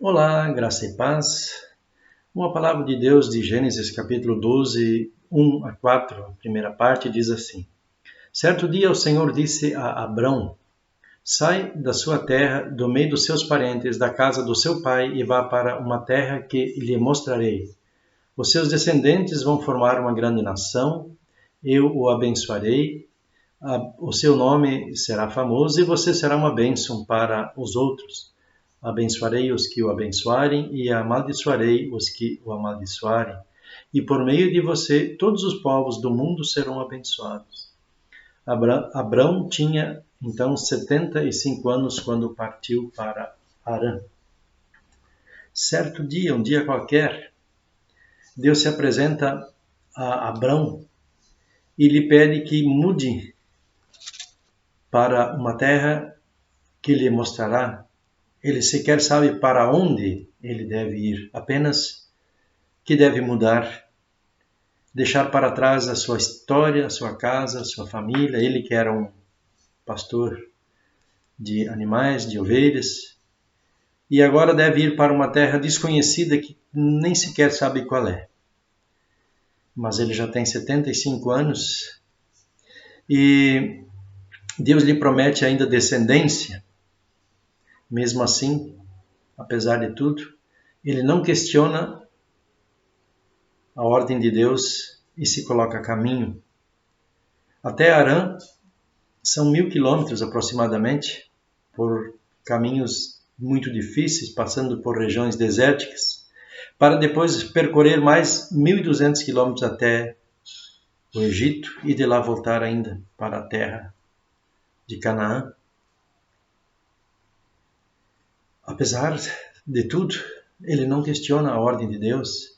Olá, graça e paz. Uma palavra de Deus de Gênesis capítulo 12, 1 a 4, a primeira parte diz assim: Certo dia o Senhor disse a Abrão: Sai da sua terra, do meio dos seus parentes, da casa do seu pai e vá para uma terra que lhe mostrarei. Os seus descendentes vão formar uma grande nação, eu o abençoarei, o seu nome será famoso e você será uma bênção para os outros. Abençoarei os que o abençoarem e amaldiçoarei os que o amaldiçoarem. E por meio de você, todos os povos do mundo serão abençoados. Abrão tinha então 75 anos quando partiu para Harã. Certo dia, um dia qualquer, Deus se apresenta a Abrão e lhe pede que mude para uma terra que lhe mostrará. Ele sequer sabe para onde ele deve ir, apenas que deve mudar, deixar para trás a sua história, a sua casa, a sua família. Ele que era um pastor de animais, de ovelhas, e agora deve ir para uma terra desconhecida que nem sequer sabe qual é. Mas ele já tem 75 anos e Deus lhe promete ainda descendência. Mesmo assim, apesar de tudo, ele não questiona a ordem de Deus e se coloca a caminho. Até Harã são 1000 quilômetros aproximadamente, por caminhos muito difíceis, passando por regiões desérticas, para depois percorrer mais 1200 quilômetros até o Egito e de lá voltar ainda para a terra de Canaã. Apesar de tudo, ele não questiona a ordem de Deus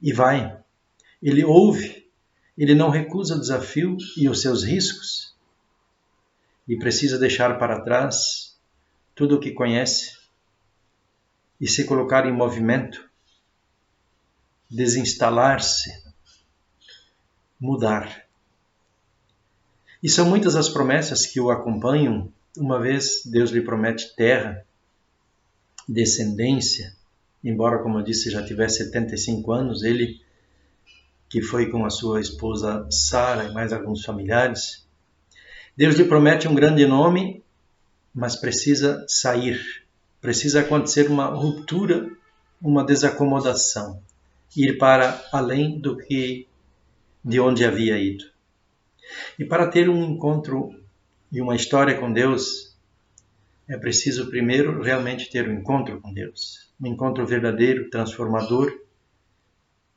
e vai. Ele ouve, ele não recusa o desafio e os seus riscos e precisa deixar para trás tudo o que conhece e se colocar em movimento, desinstalar-se, mudar. E são muitas as promessas que o acompanham. Uma vez Deus lhe promete terra, descendência, embora, como eu disse, já tivesse 75 anos, ele que foi com a sua esposa Sara e mais alguns familiares, Deus lhe promete um grande nome, mas precisa sair, precisa acontecer uma ruptura, uma desacomodação, ir para além do que de onde havia ido. E para ter um encontro e uma história com Deus, é preciso primeiro realmente ter um encontro com Deus, um encontro verdadeiro, transformador,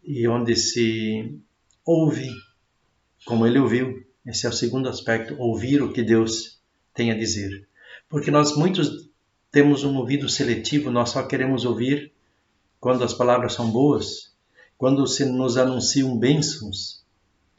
e onde se ouve como ele ouviu. Esse é o segundo aspecto, ouvir o que Deus tem a dizer. Porque nós muitos temos um ouvido seletivo, nós só queremos ouvir quando as palavras são boas, quando se nos anunciam bênçãos,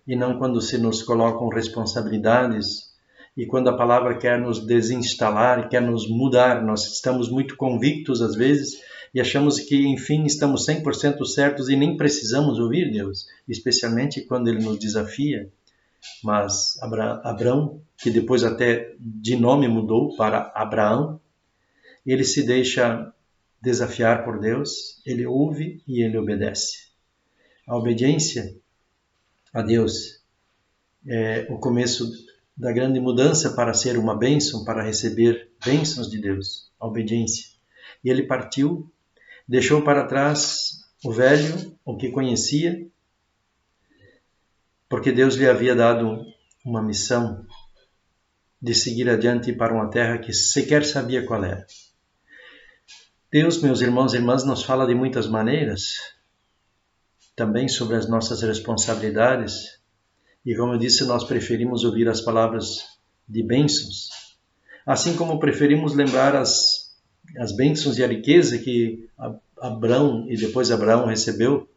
e não quando se nos colocam responsabilidades, e quando a palavra quer nos desinstalar, quer nos mudar. Nós estamos muito convictos às vezes e achamos que, enfim, estamos 100% certos e nem precisamos ouvir Deus, especialmente quando Ele nos desafia. Mas Abrão, que depois até de nome mudou para Abraão, ele se deixa desafiar por Deus, ele ouve e ele obedece. A obediência a Deus é o começo da grande mudança para ser uma bênção, para receber bênçãos de Deus, a obediência. E ele partiu, deixou para trás o velho, o que conhecia, porque Deus lhe havia dado uma missão de seguir adiante para uma terra que sequer sabia qual era. Deus, meus irmãos e irmãs, nos fala de muitas maneiras, também sobre as nossas responsabilidades. E como eu disse, nós preferimos ouvir as palavras de bênçãos, assim como preferimos lembrar as bênçãos e a riqueza que Abrão e depois Abraão recebeu,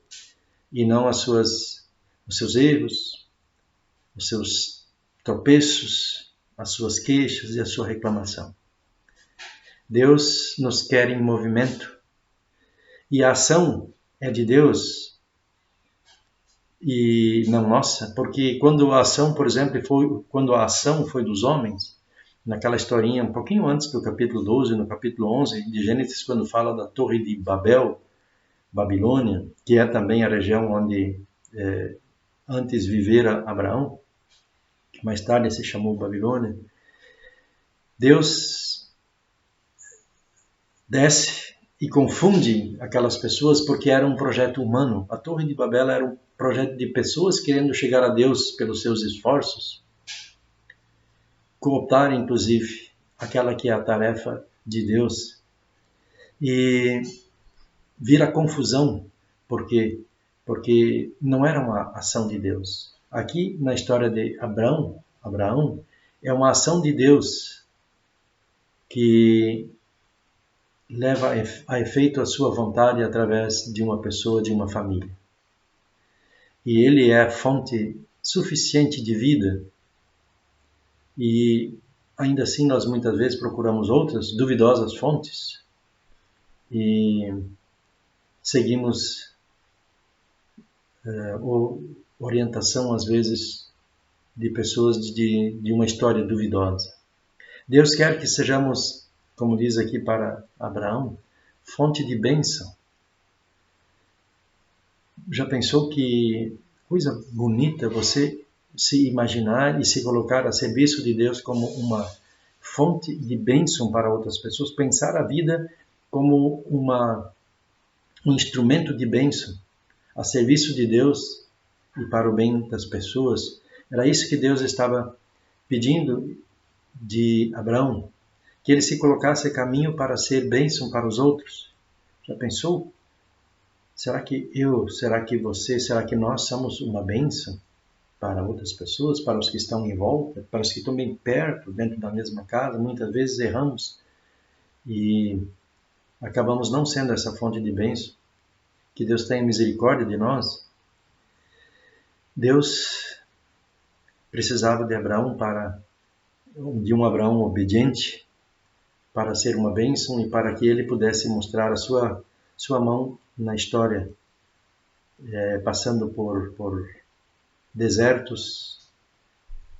e não os seus erros, os seus tropeços, as suas queixas e a sua reclamação. Deus nos quer em movimento, e a ação é de Deus e não nossa, porque quando a ação, por exemplo, quando a ação foi dos homens, naquela historinha um pouquinho antes do capítulo 12, no capítulo 11 de Gênesis, quando fala da Torre de Babel, Babilônia, que é também a região onde antes vivera Abraão, que mais tarde se chamou Babilônia. Deus desce e confunde aquelas pessoas porque era um projeto humano. A Torre de Babel era um projeto de pessoas querendo chegar a Deus pelos seus esforços, cooptar inclusive aquela que é a tarefa de Deus, e vira confusão, porque não era uma ação de Deus. Aqui na história de Abraão é uma ação de Deus que leva a efeito a sua vontade através de uma pessoa, de uma família. E ele é a fonte suficiente de vida. E ainda assim nós muitas vezes procuramos outras duvidosas fontes e seguimos orientação às vezes de pessoas de uma história duvidosa. Deus quer que sejamos, como diz aqui para Abraão, fonte de bênção. Já pensou que coisa bonita você se imaginar e se colocar a serviço de Deus como uma fonte de bênção para outras pessoas? Pensar a vida como um instrumento de bênção a serviço de Deus e para o bem das pessoas. Era isso que Deus estava pedindo de Abraão, que ele se colocasse a caminho para ser bênção para os outros. Já pensou? Será que será que você, será que nós somos uma bênção para outras pessoas, para os que estão em volta, para os que estão bem perto, dentro da mesma casa? Muitas vezes erramos e acabamos não sendo essa fonte de bênção. Que Deus tenha misericórdia de nós. Deus precisava de um Abraão obediente para ser uma bênção e para que ele pudesse mostrar a sua mão na história, passando por desertos,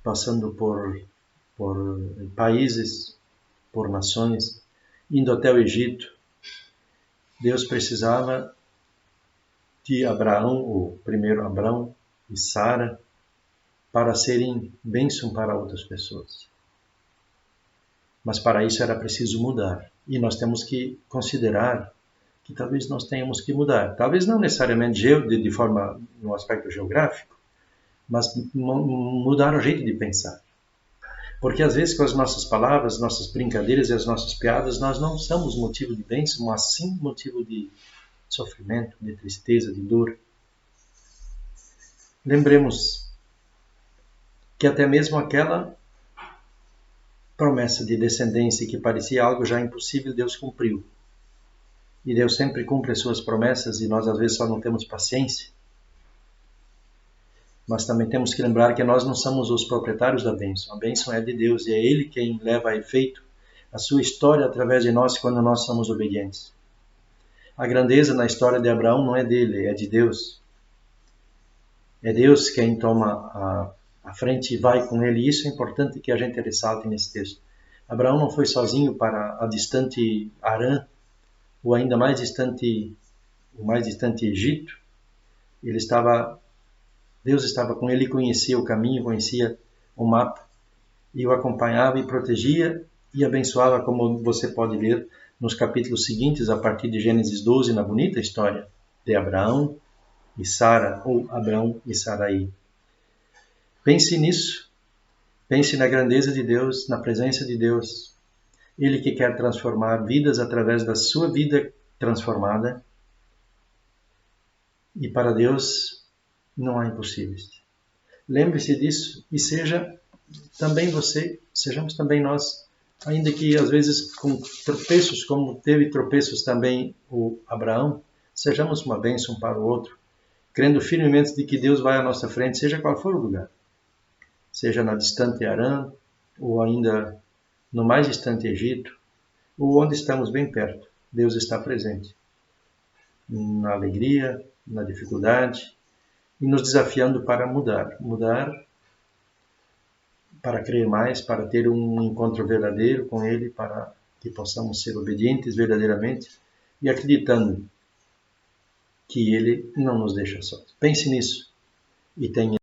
passando por países, por nações, indo até o Egito. Deus precisava de Abraão, o primeiro Abraão e Sara, para serem bênção para outras pessoas. Mas para isso era preciso mudar. E nós temos que considerar que talvez nós tenhamos que mudar. Talvez não necessariamente de forma no aspecto geográfico, mas mudar o jeito de pensar. Porque às vezes com as nossas palavras, nossas brincadeiras e as nossas piadas, nós não somos motivo de bênção, mas sim motivo de sofrimento, de tristeza, de dor. Lembremos que até mesmo aquela promessa de descendência que parecia algo já impossível, Deus cumpriu. E Deus sempre cumpre as suas promessas e nós às vezes só não temos paciência. Mas também temos que lembrar que nós não somos os proprietários da bênção. A bênção é de Deus e é Ele quem leva a efeito a sua história através de nós quando nós somos obedientes. A grandeza na história de Abraão não é dele, é de Deus. É Deus quem toma a frente e vai com ele. E isso é importante que a gente ressalte nesse texto. Abraão não foi sozinho para a distante Harã, ou ainda mais distante, o mais distante Egito. Deus estava com ele, conhecia o caminho, conhecia o mapa, e o acompanhava e protegia e abençoava, como você pode ver nos capítulos seguintes, a partir de Gênesis 12, na bonita história de Abraão e Sara, ou Abraão e Sarai. Pense nisso, pense na grandeza de Deus, na presença de Deus. Ele que quer transformar vidas através da sua vida transformada. E para Deus não há impossíveis. Lembre-se disso e seja também você, sejamos também nós, ainda que às vezes com tropeços, como teve tropeços também o Abraão, sejamos uma bênção para o outro, crendo firmemente de que Deus vai à nossa frente, seja qual for o lugar. Seja na distante Harã, ou ainda no mais distante Egito, ou onde estamos bem perto. Deus está presente. Na alegria, na dificuldade, e nos desafiando para mudar. Mudar para crer mais, para ter um encontro verdadeiro com Ele, para que possamos ser obedientes verdadeiramente e acreditando que Ele não nos deixa sós. Pense nisso e tenha